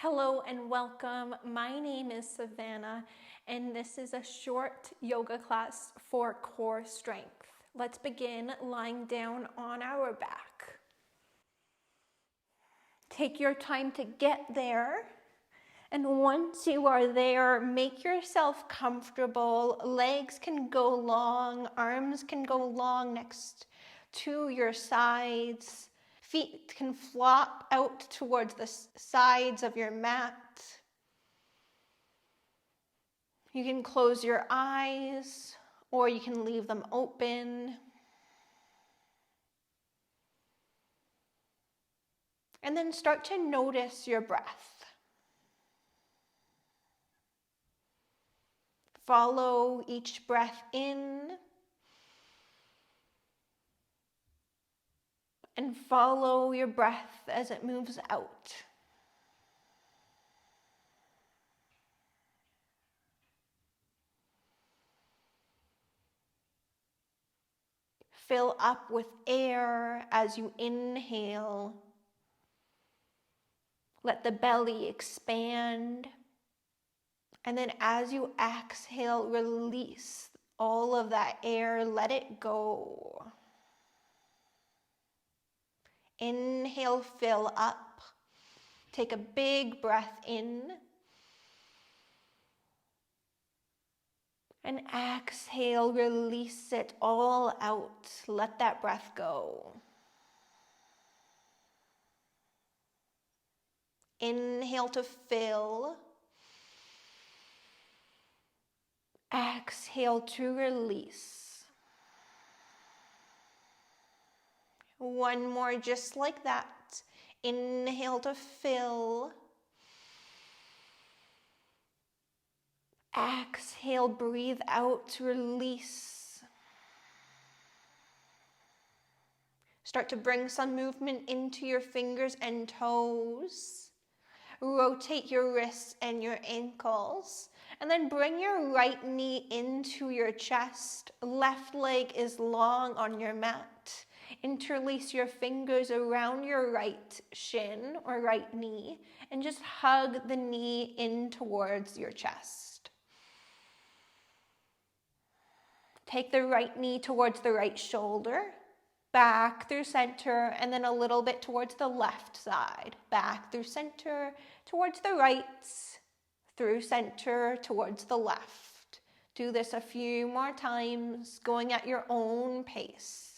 Hello and welcome. My name is Savannah, and this is a short yoga class for core strength. Let's begin lying down on our back. Take your time to get there, and once you are there, make yourself comfortable. Legs can go long, arms can go long next to your sides. Feet can flop out towards the sides of your mat. You can close your eyes or you can leave them open. And then start to notice your breath. Follow each breath in and follow your breath as it moves out. Fill up with air as you inhale. Let the belly expand. And then as you exhale, release all of that air. Let it go. Inhale, fill up. Take a big breath in. And exhale, release it all out. Let that breath go. Inhale to fill. Exhale to release. One more just like that. Inhale to fill. Exhale, breathe out to release. Start to bring some movement into your fingers and toes. Rotate your wrists and your ankles. And then bring your right knee into your chest. Left leg is long on your mat. Interlace your fingers around your right shin or right knee and just hug the knee in towards your chest. Take the right knee towards the right shoulder, back through center, and then a little bit towards the left side. Back through center, towards the right, through center, towards the left. Do this a few more times, going at your own pace.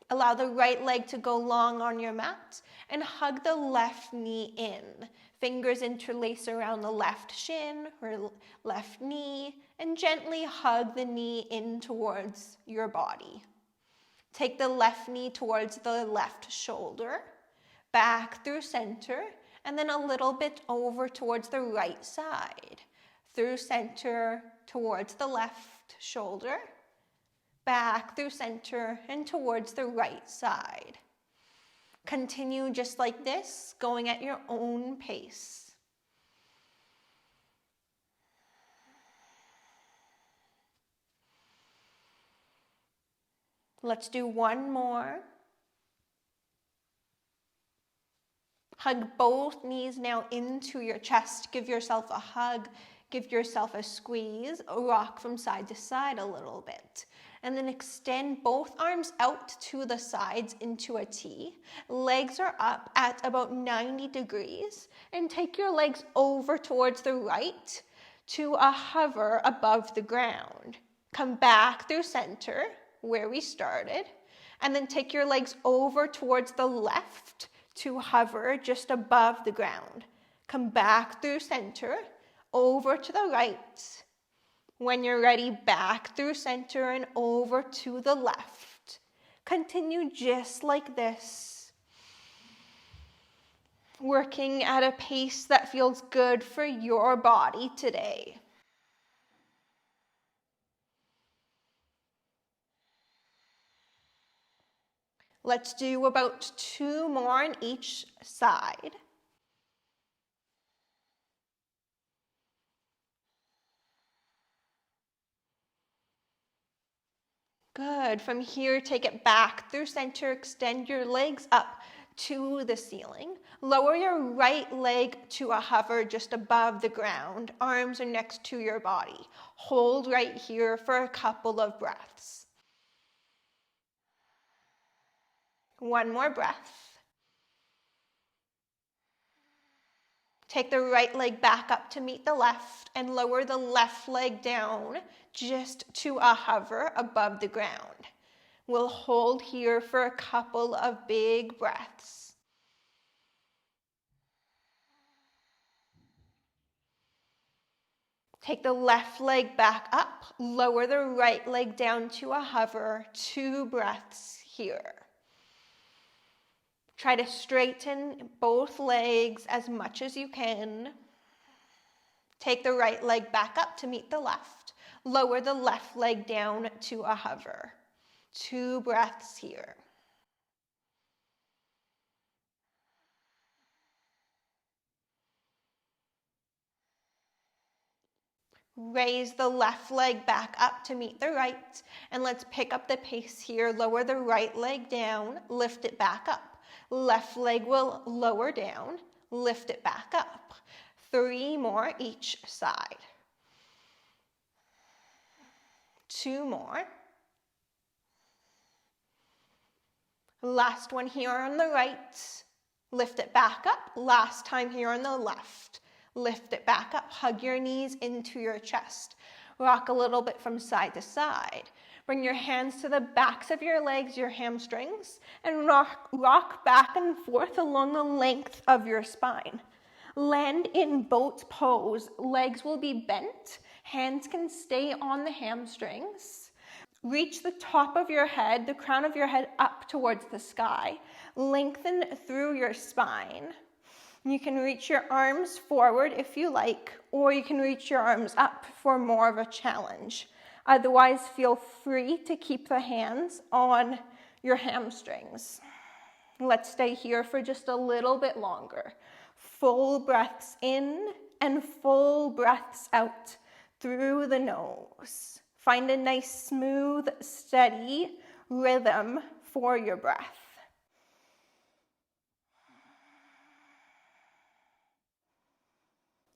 Allow the right leg to go long on your mat and hug the left knee in. Fingers interlace around the left shin or left knee and gently hug the knee in towards your body. Take the left knee towards the left shoulder, back through center, and then a little bit over towards the right side. Through center, towards the left shoulder, back through center, and towards the right side. Continue just like this, going at your own pace. Let's do one more. Hug both knees now into your chest. Give yourself a hug. Give yourself a squeeze. Rock from side to side a little bit. And then extend both arms out to the sides into a T. Legs are up at about 90 degrees. And take your legs over towards the right to a hover above the ground. Come back through center, where we started. And then take your legs over towards the left to hover just above the ground. Come back through center, over to the right. When you're ready, back through center and over to the left. Continue just like this. Working at a pace that feels good for your body today. Let's do about 2 more on each side. Good. From here, take it back through center, extend your legs up to the ceiling. Lower your right leg to a hover just above the ground. Arms are next to your body. Hold right here for a couple of breaths. One more breath. Take the right leg back up to meet the left and lower the left leg down just to a hover above the ground. We'll hold here for a couple of big breaths. Take the left leg back up, lower the right leg down to a hover, 2 breaths here. Try to straighten both legs as much as you can. Take the right leg back up to meet the left. Lower the left leg down to a hover. 2 breaths here. Raise the left leg back up to meet the right, and let's pick up the pace here. Lower the right leg down, lift it back up. Left leg will lower down, lift it back up. 3 more each side. 2 more. Last one here on the right. Lift it back up. Last time here on the left. Lift it back up. Hug your knees into your chest. Rock a little bit from side to side. Bring your hands to the backs of your legs, your hamstrings, and rock back and forth along the length of your spine. Land in boat pose. Legs will be bent. Hands can stay on the hamstrings. Reach the top of your head, the crown of your head up towards the sky. Lengthen through your spine. You can reach your arms forward if you like, or you can reach your arms up for more of a challenge. Otherwise, feel free to keep the hands on your hamstrings. Let's stay here for just a little bit longer. Full breaths in and full breaths out through the nose. Find a nice, smooth, steady rhythm for your breath.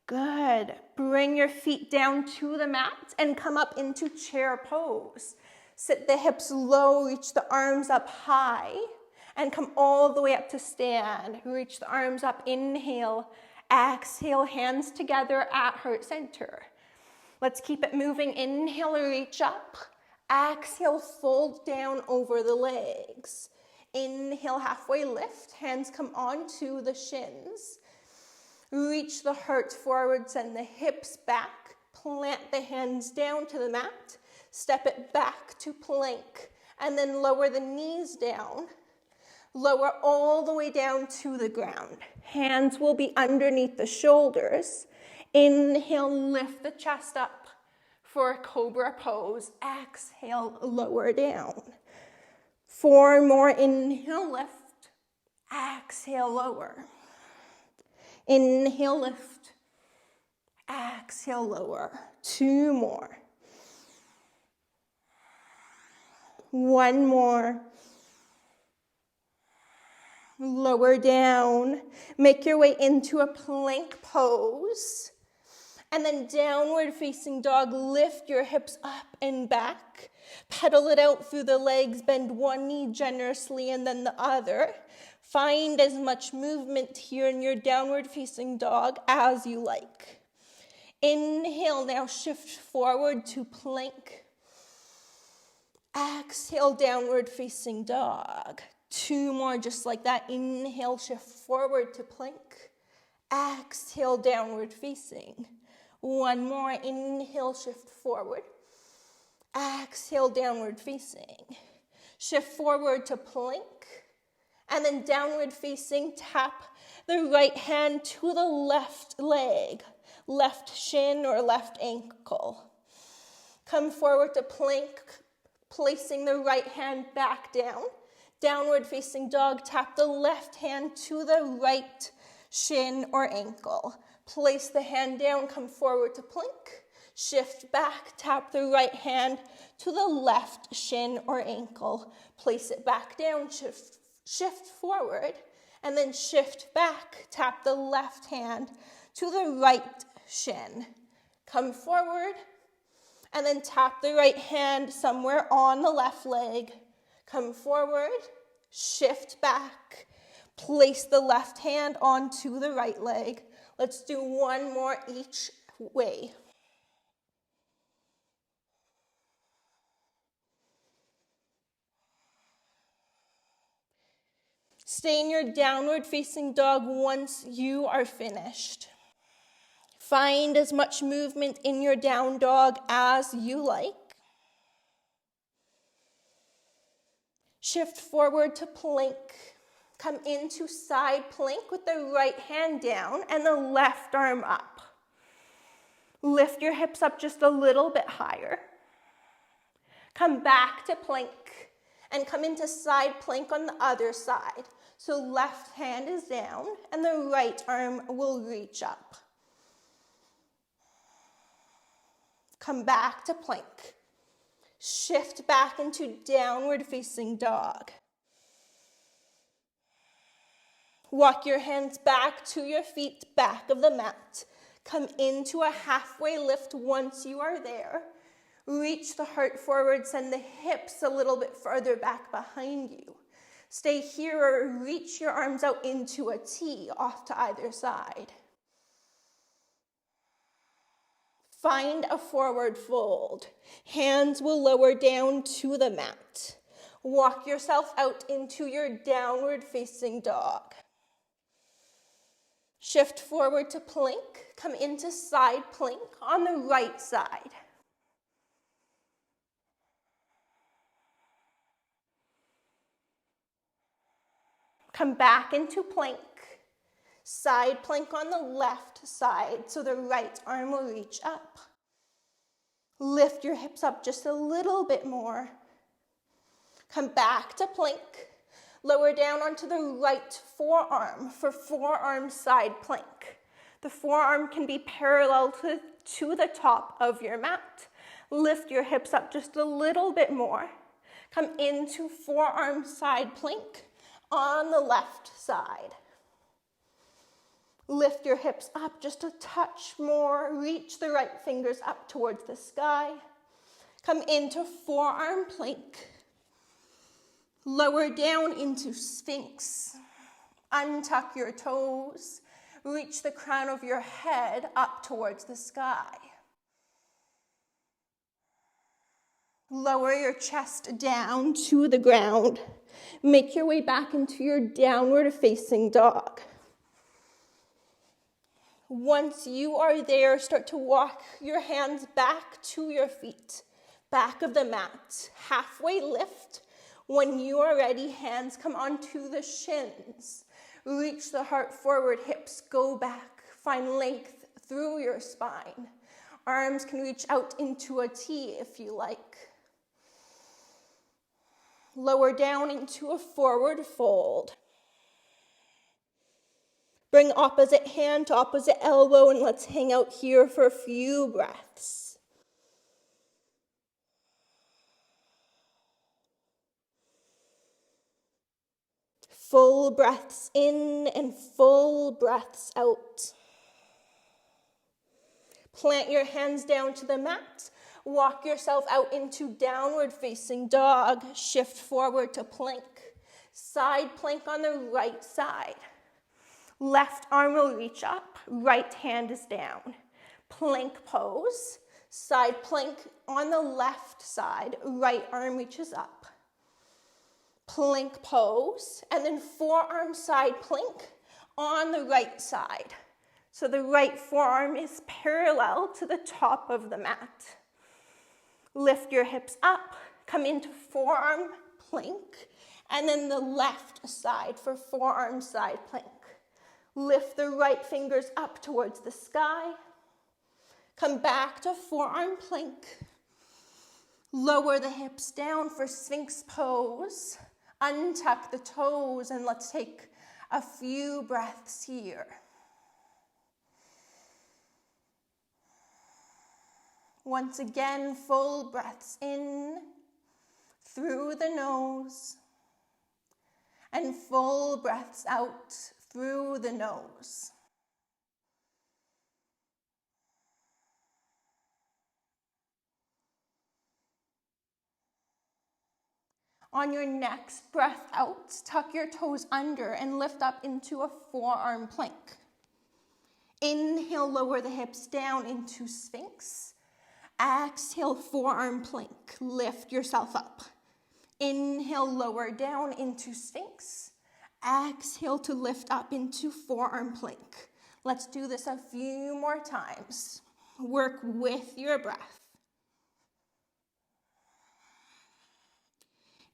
Good. Bring your feet down to the mat and come up into chair pose. Sit the hips low, reach the arms up high, and come all the way up to stand. Reach the arms up, inhale, exhale, hands together at heart center. Let's keep it moving. Inhale, reach up. Exhale, fold down over the legs. Inhale, halfway lift, hands come onto the shins. Reach the heart forward, send the hips back, plant the hands down to the mat, step it back to plank, and then lower the knees down. Lower all the way down to the ground. Hands will be underneath the shoulders. Inhale, lift the chest up for a cobra pose. Exhale, lower down. 4 more, inhale, lift. Exhale, lower. Inhale, lift. Exhale, lower. 2 more. 1 more. Lower down. Make your way into a plank pose. And then downward facing dog. Lift your hips up and back. Pedal it out through the legs. Bend one knee generously and then the other. Find as much movement here in your downward facing dog as you like. Inhale, now shift forward to plank. Exhale, downward facing dog. 2 more just like that. Inhale, shift forward to plank. Exhale, downward facing. 1 more, inhale, shift forward. Exhale, downward facing. Shift forward to plank. And then downward facing, tap the right hand to the left leg, left shin or left ankle. Come forward to plank, placing the right hand back down. Downward facing dog, tap the left hand to the right shin or ankle. Place the hand down, come forward to plank. Shift back, tap the right hand to the left shin or ankle. Place it back down, shift forward, and then shift back, tap the left hand to the right shin. Come forward, and then tap the right hand somewhere on the left leg. Come forward, shift back, place the left hand onto the right leg. Let's do one more each way. Stay in your downward facing dog once you are finished. Find as much movement in your down dog as you like. Shift forward to plank. Come into side plank with the right hand down and the left arm up. Lift your hips up just a little bit higher. Come back to plank and come into side plank on the other side. So left hand is down and the right arm will reach up. Come back to plank. Shift back into downward facing dog. Walk your hands back to your feet, back of the mat. Come into a halfway lift once you are there. Reach the heart forward, send the hips a little bit further back behind you. Stay here or reach your arms out into a T off to either side. Find a forward fold. Hands will lower down to the mat. Walk yourself out into your downward facing dog. Shift forward to plank. Come into side plank on the right side. Come back into plank. Side plank on the left side so the right arm will reach up. Lift your hips up just a little bit more. Come back to plank. Lower down onto the right forearm for forearm side plank. The forearm can be parallel to the top of your mat. Lift your hips up just a little bit more. Come into forearm side plank on the left side. Lift your hips up just a touch more. Reach the right fingers up towards the sky. Come into forearm plank. Lower down into Sphinx. Untuck your toes. Reach the crown of your head up towards the sky. Lower your chest down to the ground. Make your way back into your downward facing dog. Once you are there, start to walk your hands back to your feet, back of the mat, halfway lift. When you are ready, hands come onto the shins. Reach the heart forward, hips go back. Find length through your spine. Arms can reach out into a T if you like. Lower down into a forward fold. Bring opposite hand to opposite elbow and let's hang out here for a few breaths. Full breaths in and full breaths out. Plant your hands down to the mat. Walk yourself out into downward facing dog. Shift forward to plank. Side plank on the right side. Left arm will reach up. Right hand is down. Plank pose. Side plank on the left side. Right arm reaches up. Plank pose. And then forearm side plank on the right side. So the right forearm is parallel to the top of the mat. Lift your hips up, come into forearm plank, and then the left side for forearm side plank. Lift the right fingers up towards the sky. Come back to forearm plank. Lower the hips down for Sphinx pose. Untuck the toes and let's take a few breaths here. Once again, full breaths in through the nose and full breaths out through the nose. On your next breath out, tuck your toes under and lift up into a forearm plank. Inhale, lower the hips down into Sphinx. Exhale, forearm plank. Lift yourself up. Inhale, lower down into Sphinx. Exhale to lift up into forearm plank. Let's do this a few more times. Work with your breath.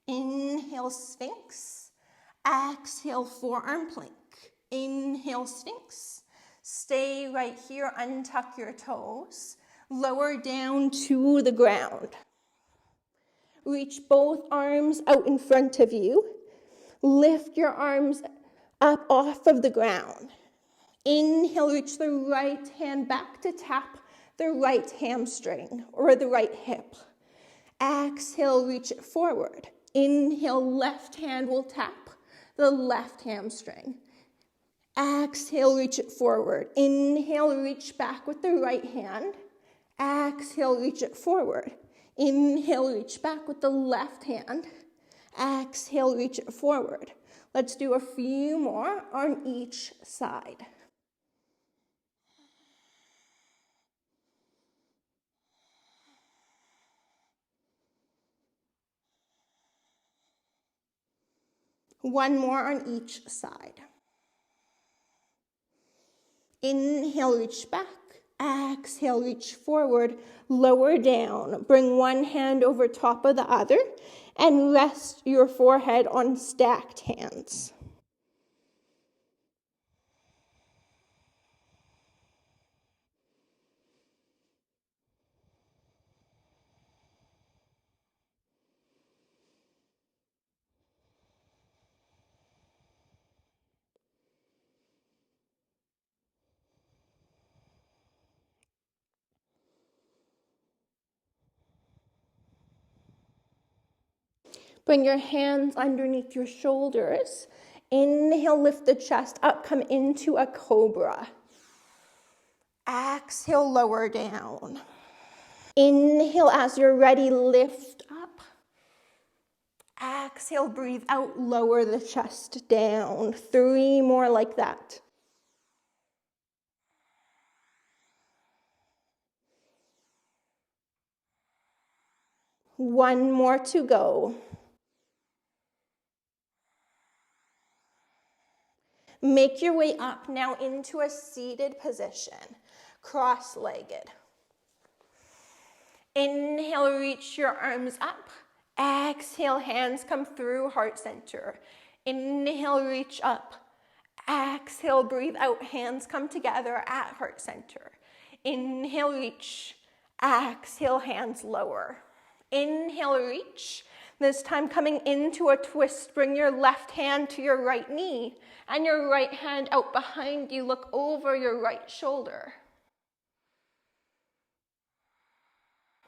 Inhale, Sphinx. Exhale, forearm plank. Inhale, Sphinx. Stay right here, untuck your toes. Lower down to the ground. Reach both arms out in front of you. Lift your arms up off of the ground. Inhale, reach the right hand back to tap the right hamstring or the right hip. Exhale, reach it forward. Inhale, left hand will tap the left hamstring. Exhale, reach it forward. Inhale, reach back with the right hand. Exhale, reach it forward. Inhale, reach back with the left hand. Exhale, reach it forward. Let's do a few more on each side. One more on each side. Inhale, reach back. Exhale, reach forward. Lower down. Bring one hand over top of the other and rest your forehead on stacked hands. Bring your hands underneath your shoulders. Inhale, lift the chest up, come into a cobra. Exhale, lower down. Inhale, as you're ready, lift up. Exhale, breathe out, lower the chest down. 3 more like that. One more to go. Make your way up now into a seated position, cross-legged. Inhale, reach your arms up. Exhale, hands come through heart center. Inhale, reach up. Exhale, breathe out, hands come together at heart center. Inhale, reach. Exhale, hands lower. Inhale, reach. This time coming into a twist, bring your left hand to your right knee and your right hand out behind you. Look over your right shoulder.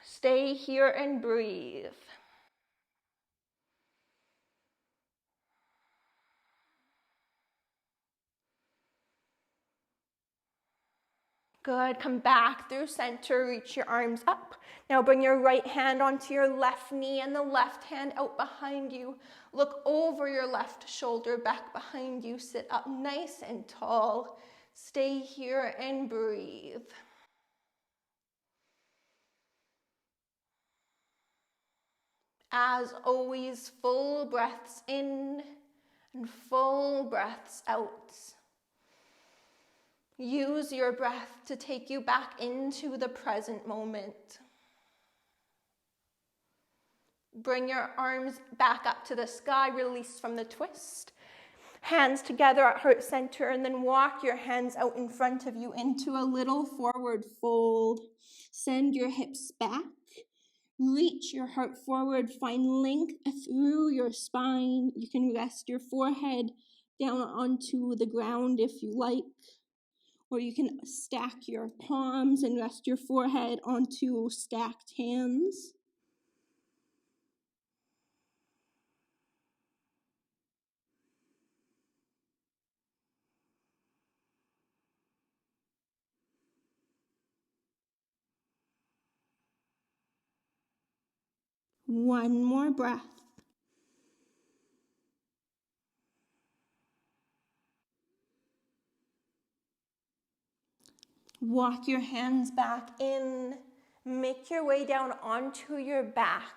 Stay here and breathe. Good, come back through center, reach your arms up. Now bring your right hand onto your left knee and the left hand out behind you. Look over your left shoulder, back behind you. Sit up nice and tall. Stay here and breathe. As always, full breaths in and full breaths out. Use your breath to take you back into the present moment. Bring your arms back up to the sky, release from the twist. Hands together at heart center, and then walk your hands out in front of you into a little forward fold. Send your hips back. Reach your heart forward. Find length through your spine. You can rest your forehead down onto the ground if you like. or you can stack your palms and rest your forehead onto stacked hands. One more breath. Walk your hands back in. Make your way down onto your back.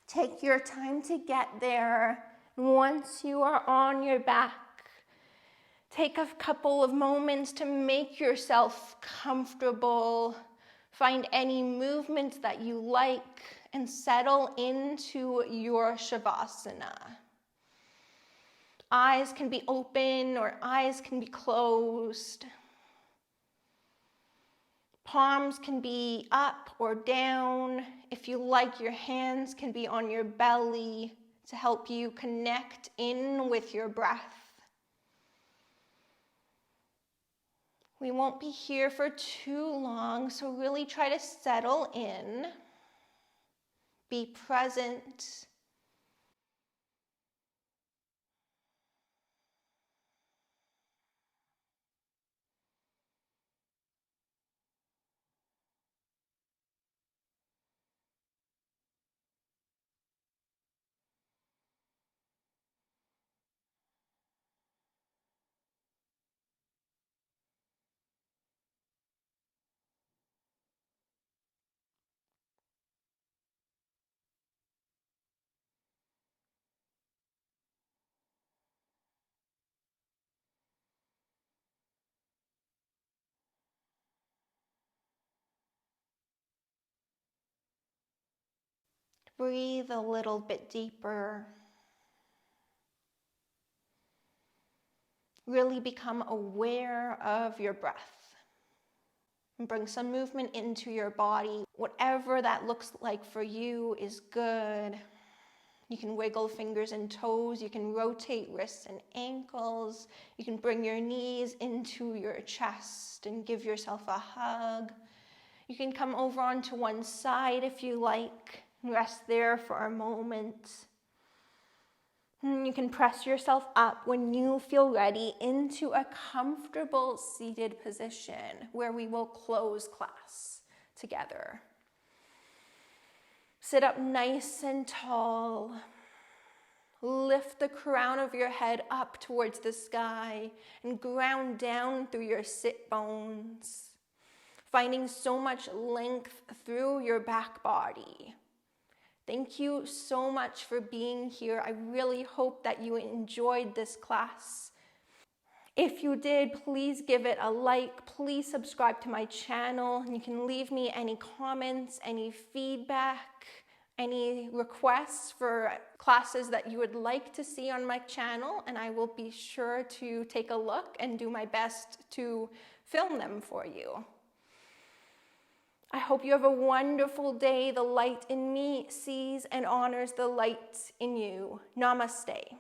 Take your time to get there. Once you are on your back, take a couple of moments to make yourself comfortable. Find any movement that you like and settle into your Shavasana. Eyes can be open or eyes can be closed. Palms can be up or down. If you like, your hands can be on your belly to help you connect in with your breath. We won't be here for too long, so really try to settle in. Be present. Breathe a little bit deeper. Really become aware of your breath. And bring some movement into your body. Whatever that looks like for you is good. You can wiggle fingers and toes. You can rotate wrists and ankles. You can bring your knees into your chest and give yourself a hug. You can come over onto one side if you like. Rest there for a moment. And you can press yourself up when you feel ready into a comfortable seated position where we will close class together. Sit up nice and tall. Lift the crown of your head up towards the sky and ground down through your sit bones, finding so much length through your back body. Thank you so much for being here. I really hope that you enjoyed this class. If you did, please give it a like. Please subscribe to my channel. You can leave me any comments, any feedback, any requests for classes that you would like to see on my channel, and I will be sure to take a look and do my best to film them for you. I hope you have a wonderful day. The light in me sees and honors the light in you. Namaste.